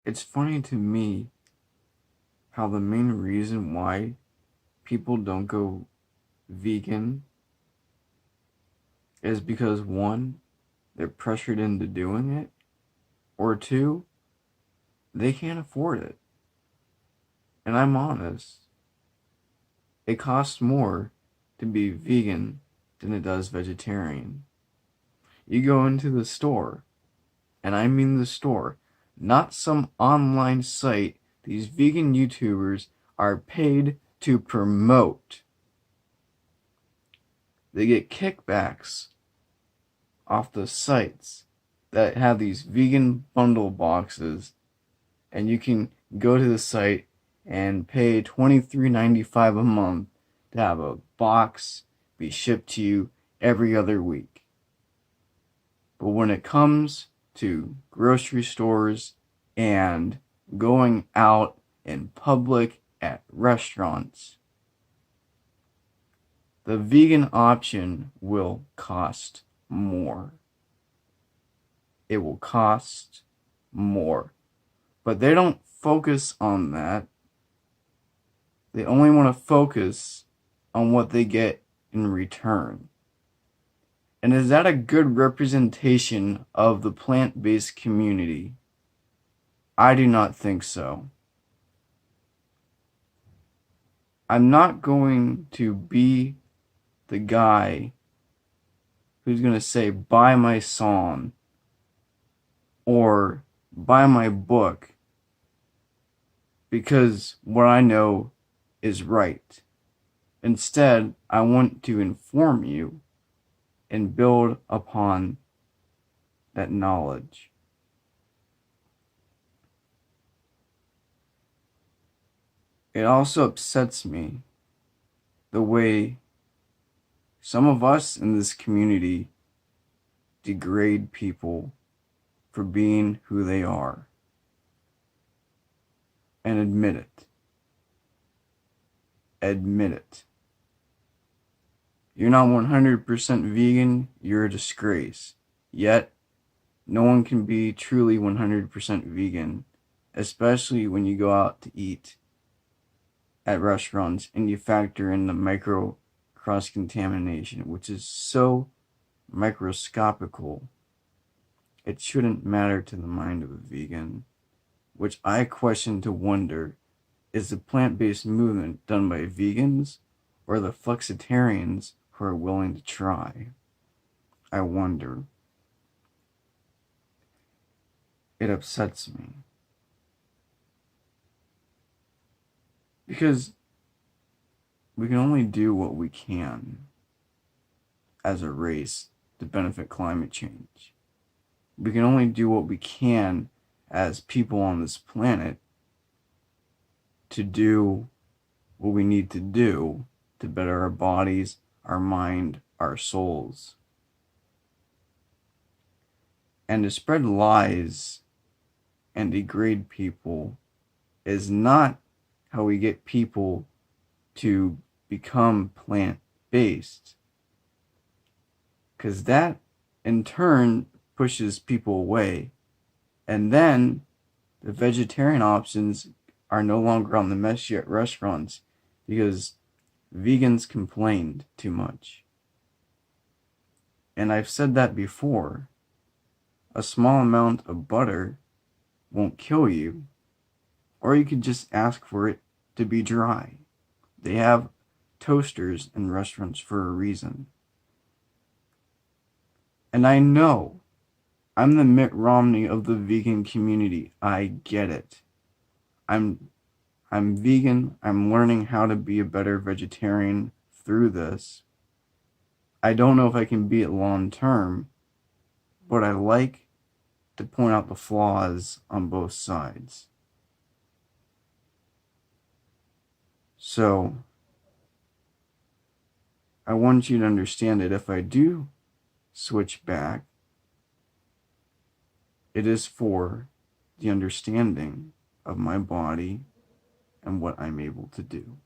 It's funny to me how the main reason why people don't go vegan is because one, they're pressured into doing it, or two, they can't afford it. And I'm honest, it costs more to be vegan than it does vegetarian. You go into the store, and I mean the store, not some online site these vegan YouTubers are paid to promote. They get kickbacks off the sites that have these vegan bundle boxes, and you can go to the site and pay $23.95 a month to have a box be shipped to you every other week. But when it comes to grocery stores and going out in public at restaurants, the vegan option will cost more. It will cost more. But they don't focus on that. They only want to focus on what they get in return. And is that a good representation of the plant-based community? I do not think so. I'm not going to be the guy who's going to say, buy my song or buy my book because what I know is right. Instead, I want to inform you and build upon that knowledge. It also upsets me the way some of us in this community degrade people for being who they are and admit it. Admit it. You're not 100% vegan, you're a disgrace. Yet, no one can be truly 100% vegan, especially when you go out to eat at restaurants and you factor in the micro cross-contamination, which is so microscopical. It shouldn't matter to the mind of a vegan, which I question to wonder, is the plant-based movement done by vegans or the flexitarians who are willing to try? I wonder. It upsets me. Because we can only do what we can as a race to benefit climate change. We can only do what we can as people on this planet to do what we need to do to better our bodies, our mind, our souls. And to spread lies and degrade people is not how we get people to become plant-based. Because that, in turn, pushes people away. And then the vegetarian options are no longer on the menu at restaurants because vegans complained too much. And I've said that before. A small amount of butter won't kill you, or you could just ask for it to be dry. They have toasters in restaurants for a reason. And I know I'm the Mitt Romney of the vegan community. I get it. I'm vegan. I'm learning how to be a better vegetarian through this. I don't know if I can be it long term, but I like to point out the flaws on both sides. So, I want you to understand that if I do switch back, it is for the understanding of my body and what I'm able to do.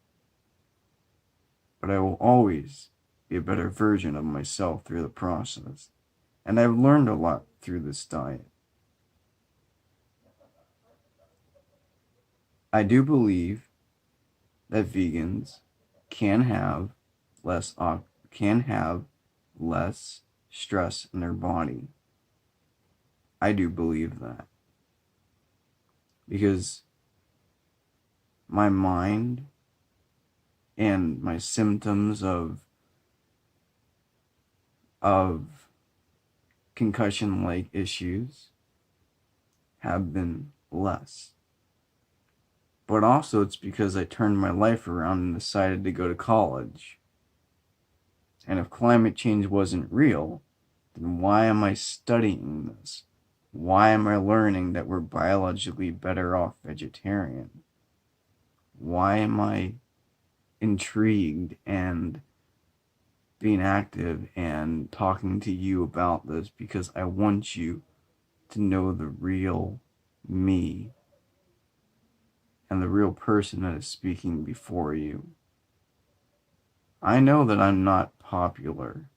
But I will always be a better version of myself through the process. And I've learned a lot through this diet. I do believe that vegans can have less stress in their body. I do believe that because my mind and my symptoms of concussion-like issues have been less. But also it's because I turned my life around and decided to go to college. And if climate change wasn't real, then why am I studying this? Why am I learning that we're biologically better off vegetarian? Why am I intrigued and being active and talking to you about this? Because I want you to know the real me and the real person that is speaking before you. I know that I'm not popular.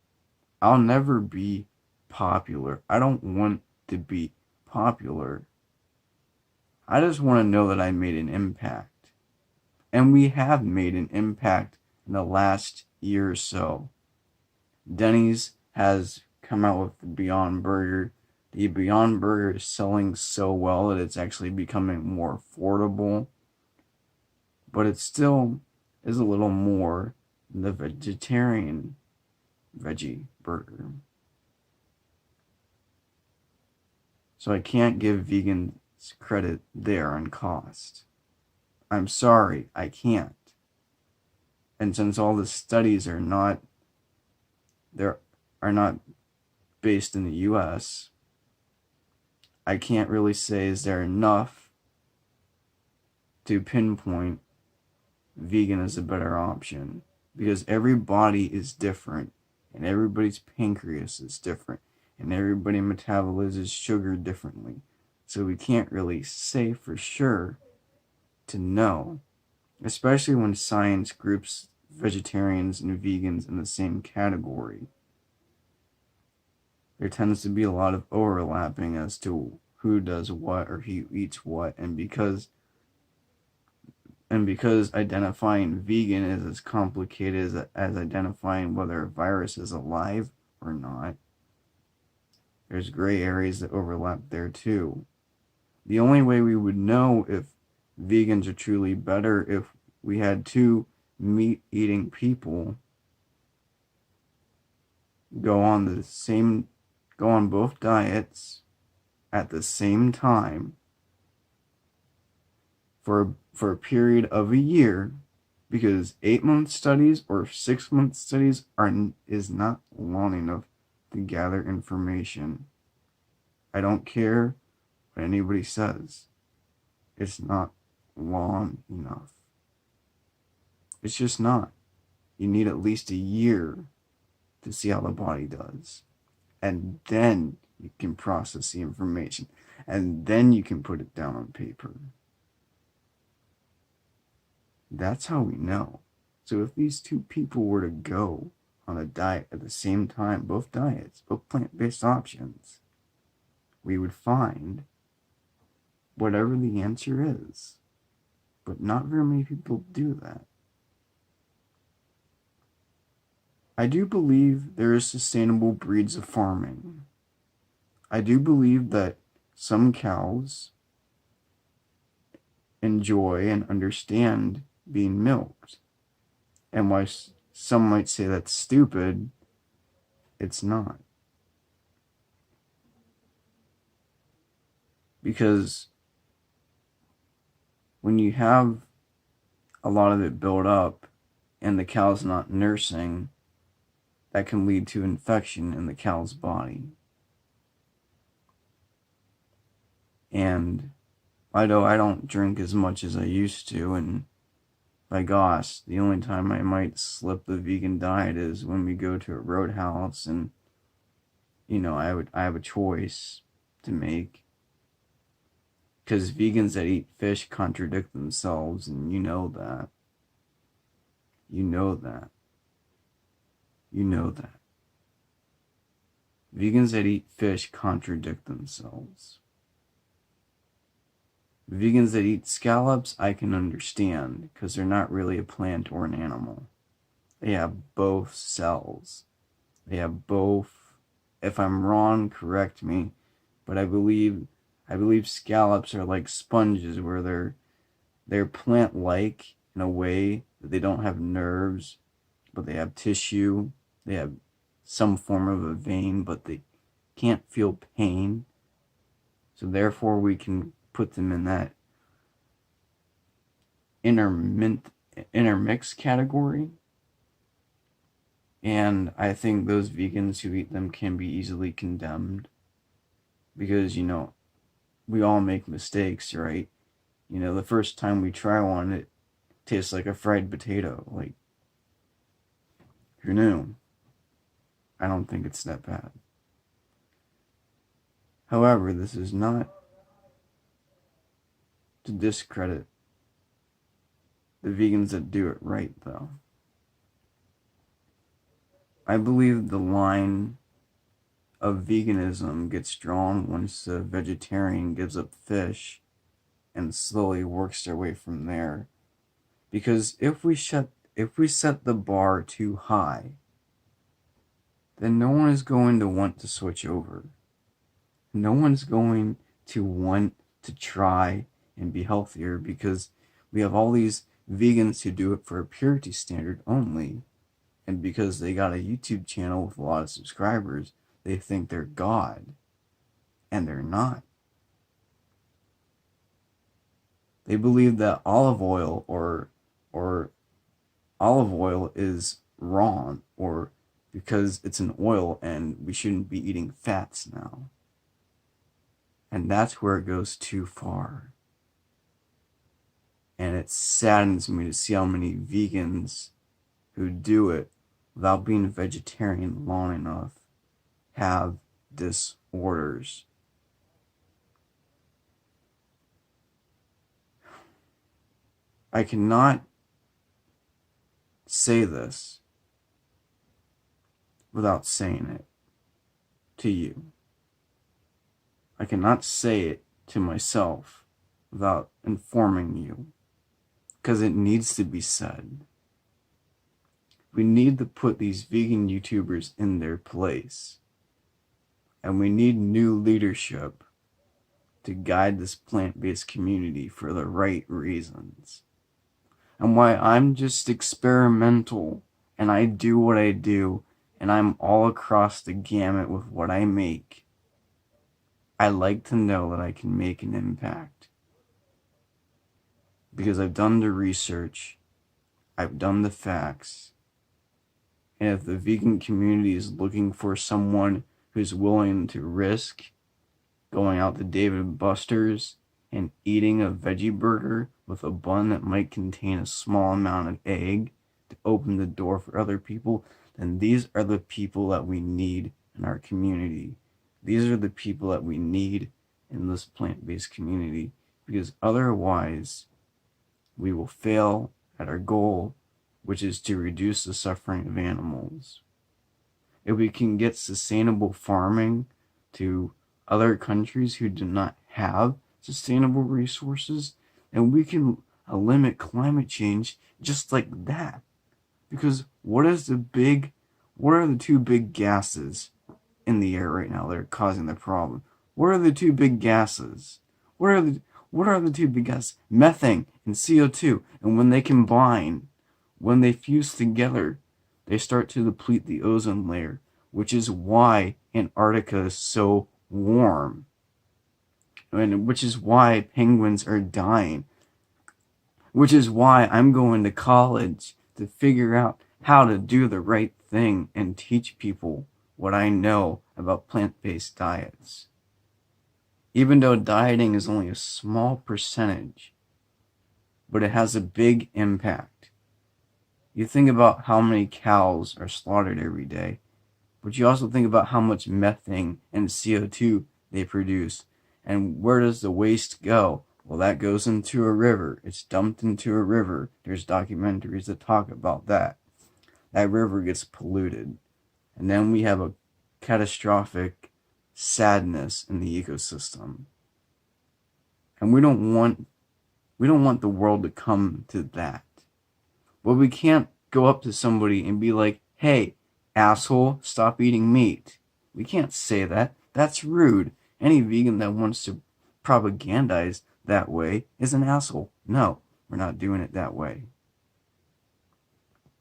I'll never be popular. I don't want to be popular. I just want to know that I made an impact. And we have made an impact in the last year or so. Denny's has come out with the Beyond Burger. The Beyond Burger is selling so well that it's actually becoming more affordable. But it still is a little more than the vegetarian veggie burger. So I can't give vegans credit there on cost. I'm sorry, I can't. And since all the studies are not based in the US, I can't really say is there enough to pinpoint vegan as a better option, because every body is different and everybody's pancreas is different and everybody metabolizes sugar differently. So we can't really say for sure to know, especially when science groups vegetarians and vegans in the same category. There tends to be a lot of overlapping as to who does what or who eats what, and because identifying vegan is as complicated as identifying whether a virus is alive or not, there's gray areas that overlap there too. The only way we would know if vegans are truly better if we had two meat-eating people go on both diets at the same time for a period of a year, because 8-month studies or 6-month studies is not long enough to gather information. I don't care what anybody says. It's not long enough. It's just not. You need at least a year to see how the body does. And then you can process the information. And then you can put it down on paper. That's how we know. So if these two people were to go on a diet at the same time, both diets, both plant-based options, we would find whatever the answer is. But not very many people do that. I do believe there is sustainable breeds of farming. I do believe that some cows enjoy and understand being milked. And while some might say that's stupid, it's not. Because when you have a lot of it built up and the cow's not nursing, that can lead to infection in the cow's body. And I don't drink as much as I used to, and by gosh, the only time I might slip the vegan diet is when we go to a roadhouse and, I have a choice to make. Because vegans that eat fish contradict themselves, and you know that. You know that. You know that. Vegans that eat fish contradict themselves. Vegans that eat scallops, I can understand, because they're not really a plant or an animal. They have both cells. They have both. If I'm wrong, correct me, but I believe scallops are like sponges, where they're plant-like in a way that they don't have nerves, but they have tissue. They have some form of a vein, but they can't feel pain. So therefore, we can put them in that intermix category. And I think those vegans who eat them can be easily condemned, because, we all make mistakes, right? The first time we try one, it tastes like a fried potato. Like, who knew? I don't think it's that bad. However, this is not to discredit the vegans that do it right, though. I believe the line of veganism gets drawn once the vegetarian gives up fish and slowly works their way from there. Because if we set the bar too high, then no one is going to want to switch over. No one's going to want to try and be healthier, because we have all these vegans who do it for a purity standard only, and because they got a YouTube channel with a lot of subscribers, they think they're God, and they're not. They believe that olive oil or olive oil is wrong, or because it's an oil and we shouldn't be eating fats now. And that's where it goes too far. And it saddens me to see how many vegans who do it without being vegetarian long enough have disorders. I cannot say this without saying it to you. I cannot say it to myself without informing you, because it needs to be said. We need to put these vegan YouTubers in their place, and we need new leadership to guide this plant-based community for the right reasons. And why I'm just experimental, and I do what I do, and I'm all across the gamut with what I make, I like to know that I can make an impact. Because I've done the research, I've done the facts, and if the vegan community is looking for someone who's willing to risk going out to David Buster's and eating a veggie burger with a bun that might contain a small amount of egg to open the door for other people, then these are the people that we need in our community. These are the people that we need in this plant-based community, because otherwise we will fail at our goal, which is to reduce the suffering of animals. If we can get sustainable farming to other countries who do not have sustainable resources, then we can limit climate change just like that. Because what are the two big gases in the air right now that are causing the problem? What are the two big gases? What are the two big gases? Methane and CO2. And when they combine, when they fuse together, they start to deplete the ozone layer, which is why Antarctica is so warm, and which is why penguins are dying, which is why I'm going to college to figure out how to do the right thing and teach people what I know about plant-based diets. Even though dieting is only a small percentage, but it has a big impact. You think about how many cows are slaughtered every day, but you also think about how much methane and CO2 they produce. And where does the waste go? Well, that goes into a river. It's dumped into a river. There's documentaries that talk about that. That river gets polluted. And then we have a catastrophic sadness in the ecosystem. And we don't want the world to come to that. But we can't go up to somebody and be like, hey, asshole, stop eating meat. We can't say that. That's rude. Any vegan that wants to propagandize that way is an asshole. No, we're not doing it that way.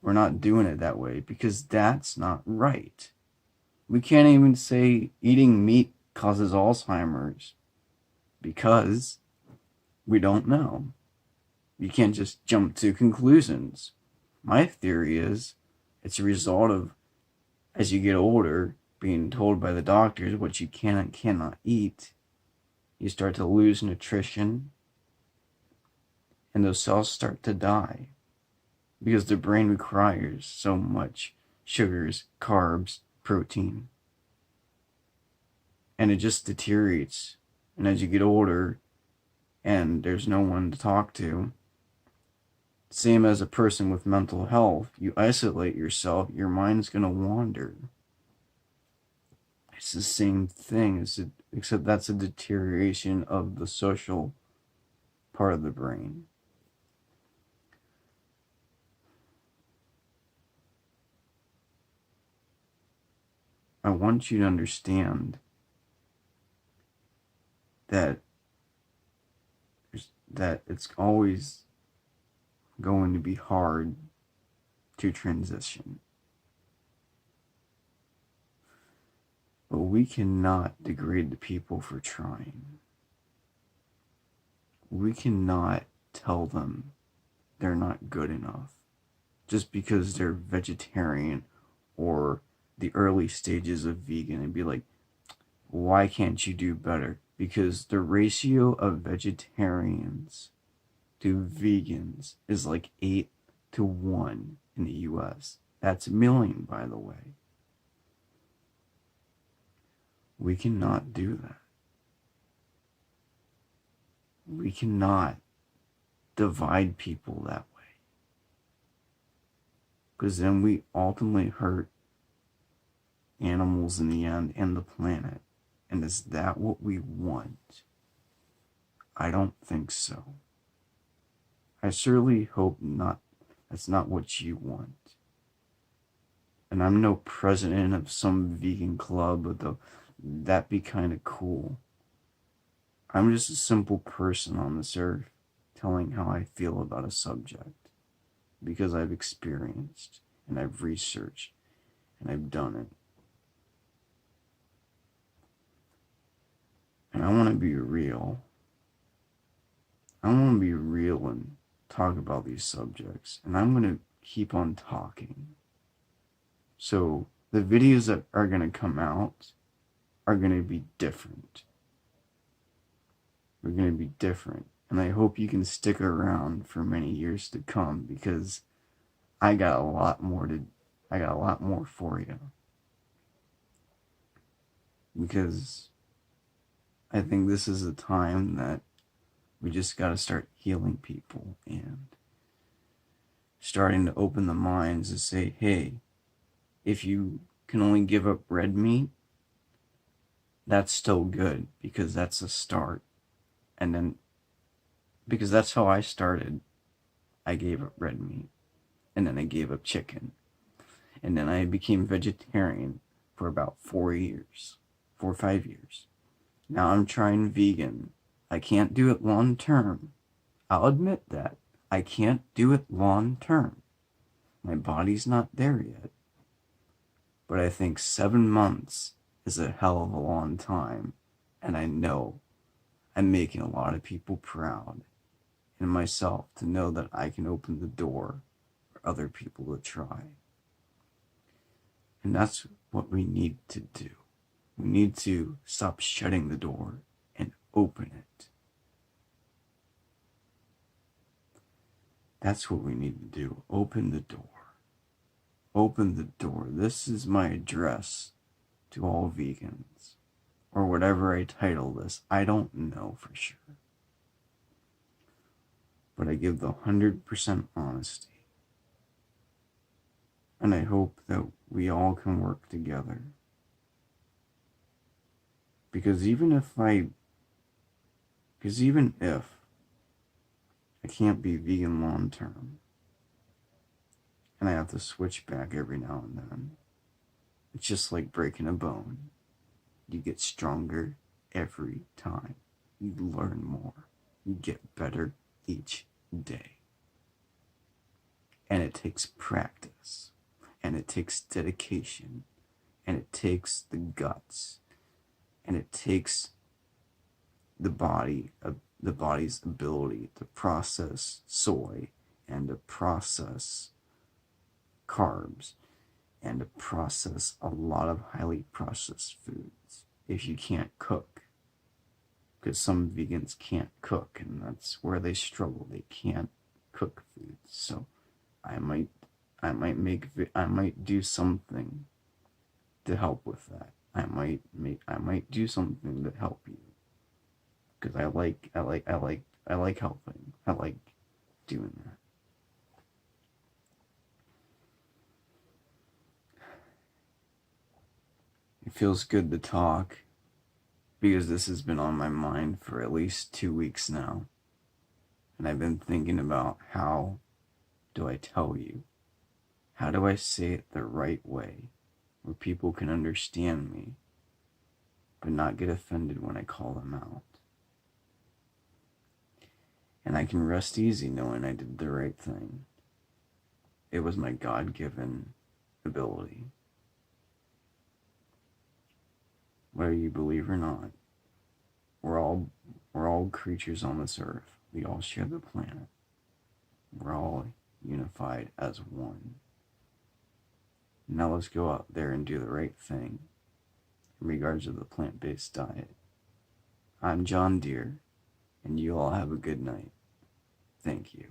We're not doing it that way because that's not right. We can't even say eating meat causes Alzheimer's because we don't know. You can't just jump to conclusions. My theory is it's a result of, as you get older, being told by the doctors what you can and cannot eat. You start to lose nutrition, and those cells start to die because the brain requires so much sugars, carbs, protein. And it just deteriorates. And as you get older and there's no one to talk to, same as a person with mental health, you isolate yourself, your mind's going to wander. It's the same thing, except that's a deterioration of the social part of the brain. I want you to understand that it's always going to be hard to transition. But we cannot degrade the people for trying. We cannot tell them they're not good enough just because they're vegetarian or the early stages of vegan and be like, why can't you do better? Because the ratio of vegetarians to vegans is like 8 to 1 in the US. That's a million, by the way. We cannot do that. We cannot divide people that way. Because then we ultimately hurt animals in the end and the planet. And is that what we want? I don't think so. I surely hope not. That's not what you want. And I'm no president of some vegan club, although that'd be kind of cool. I'm just a simple person on this earth telling how I feel about a subject because I've experienced and I've researched and I've done it. And I want to be real. I want to be real and talk about these subjects. And I'm going to keep on talking. So the videos that are going to come out are going to be different. They're going to be different. And I hope you can stick around for many years to come because I got a lot more for you. Because I think this is a time that we just got to start healing people and starting to open the minds and say, hey, if you can only give up red meat, that's still good because that's a start. And then, because that's how I started, I gave up red meat. And then I gave up chicken. And then I became vegetarian for about 4 or 5 years. Now I'm trying vegan. I can't do it long term. I'll admit that. I can't do it long term. My body's not there yet. But I think 7 months is a hell of a long time. And I know I'm making a lot of people proud. And myself to know that I can open the door for other people to try. And that's what we need to do. We need to stop shutting the door and open it. That's what we need to do. Open the door. Open the door. This is my address to all vegans. Or whatever I title this. I don't know for sure. But I give the 100% honesty. And I hope that we all can work together. Because even if Because even if I can't be vegan long term, and I have to switch back every now and then, it's just like breaking a bone. You get stronger every time. You learn more. You get better each day. And it takes practice. And it takes dedication. And it takes the guts. And it takes the body's ability to process soy and to process carbs and to process a lot of highly processed foods if you can't cook. Because some vegans can't cook, and that's where they struggle. They can't cook foods. So I might do something to help with that. I might do something to help you. Because I like helping. I like doing that. It feels good to talk because this has been on my mind for at least 2 weeks now. And I've been thinking about how do I tell you? How do I say it the right way where people can understand me but not get offended when I call them out? And I can rest easy knowing I did the right thing. It was my God-given ability. Whether you believe or not, we're all creatures on this earth. We all share the planet. We're all unified as one. Now let's go out there and do the right thing in regards to the plant-based diet. I'm John Deere, and you all have a good night. Thank you.